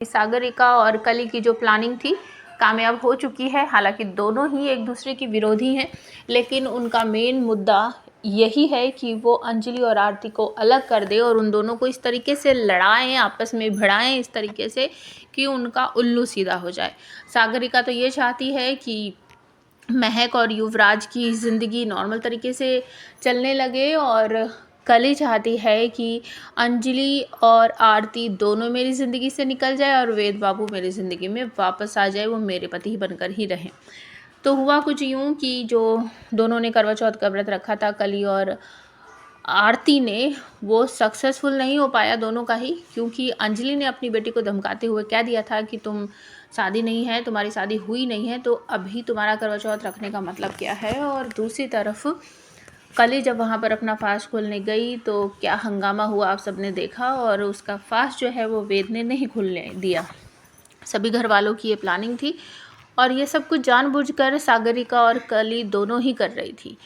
सागरिका और कली की जो प्लानिंग थी कामयाब हो चुकी है। हालांकि दोनों ही एक दूसरे की विरोधी हैं, लेकिन उनका मेन मुद्दा यही है कि वो अंजलि और आरती को अलग कर दे और उन दोनों को इस तरीके से लड़ाएं, आपस में भिड़ाएं इस तरीके से कि उनका उल्लू सीधा हो जाए। सागरिका तो ये चाहती है कि महक और युवराज की ज़िंदगी नॉर्मल तरीके से चलने लगे, और कली चाहती है कि अंजलि और आरती दोनों मेरी ज़िंदगी से निकल जाए और वेद बाबू मेरी ज़िंदगी में वापस आ जाए, वो मेरे पति ही बनकर ही रहें। तो हुआ कुछ यूँ कि जो दोनों ने करवा चौथ का व्रत रखा था, कली और आरती ने, वो सक्सेसफुल नहीं हो पाया दोनों का ही, क्योंकि अंजलि ने अपनी बेटी को धमकाते हुए कह दिया था कि तुम शादी नहीं है, तुम्हारी शादी हुई नहीं है, तो अभी तुम्हारा करवा चौथ रखने का मतलब क्या है। और दूसरी तरफ कली जब वहाँ पर अपना फास्ट खोलने गई तो क्या हंगामा हुआ आप सबने देखा, और उसका फास्ट जो है वो वेद ने नहीं खुलने दिया। सभी घर वालों की ये प्लानिंग थी और ये सब कुछ जानबूझकर सागरिका और कली दोनों ही कर रही थी।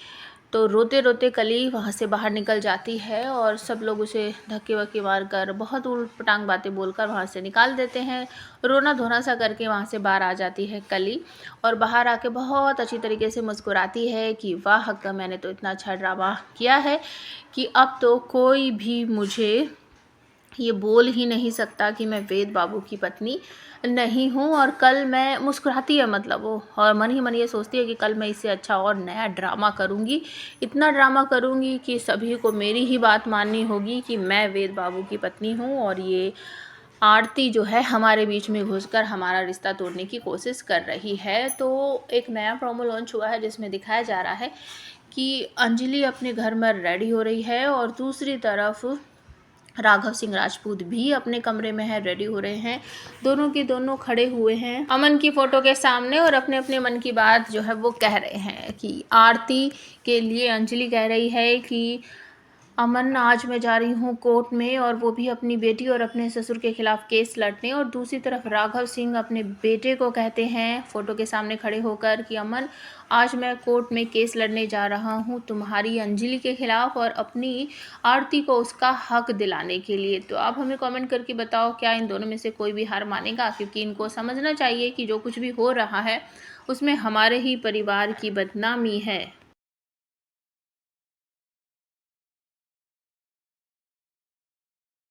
तो रोते रोते कली वहाँ से बाहर निकल जाती है और सब लोग उसे धक्के वक्के मार कर, बहुत ऊट-पटांग बातें बोलकर वहाँ से निकाल देते हैं। रोना धोना सा करके वहाँ से बाहर आ जाती है कली, और बाहर आके बहुत अच्छी तरीके से मुस्कुराती है कि वाह अक्का, मैंने तो इतना अच्छा ड्रामा किया है कि अब तो कोई भी मुझे ये बोल ही नहीं सकता कि मैं वेद बाबू की पत्नी नहीं हूँ। और कल मैं मुस्कुराती है, मतलब वो, और मन ही मन ये सोचती है कि कल मैं इससे अच्छा और नया ड्रामा करूँगी, इतना ड्रामा करूँगी कि सभी को मेरी ही बात माननी होगी कि मैं वेद बाबू की पत्नी हूँ, और ये आरती जो है हमारे बीच में घुसकर हमारा रिश्ता तोड़ने की कोशिश कर रही है। तो एक नया प्रोमो लॉन्च हुआ है जिसमें दिखाया जा रहा है कि अंजलि अपने घर में रेडी हो रही है और दूसरी तरफ राघव सिंह राजपूत भी अपने कमरे में है, रेडी हो रहे हैं। दोनों के दोनों खड़े हुए हैं अमन की फ़ोटो के सामने और अपने अपने मन की बात जो है वो कह रहे हैं। कि आरती के लिए अंजलि कह रही है कि अमन, आज मैं जा रही हूँ कोर्ट में, और वो भी अपनी बेटी और अपने ससुर के खिलाफ केस लड़ने। और दूसरी तरफ राघव सिंह अपने बेटे को कहते हैं फ़ोटो के सामने खड़े होकर कि अमन, आज मैं कोर्ट में केस लड़ने जा रहा हूँ तुम्हारी अंजलि के खिलाफ और अपनी आरती को उसका हक दिलाने के लिए। तो आप हमें कमेंट करके बताओ, क्या इन दोनों में से कोई भी हार मानेगा? क्योंकि इनको समझना चाहिए कि जो कुछ भी हो रहा है उसमें हमारे ही परिवार की बदनामी है।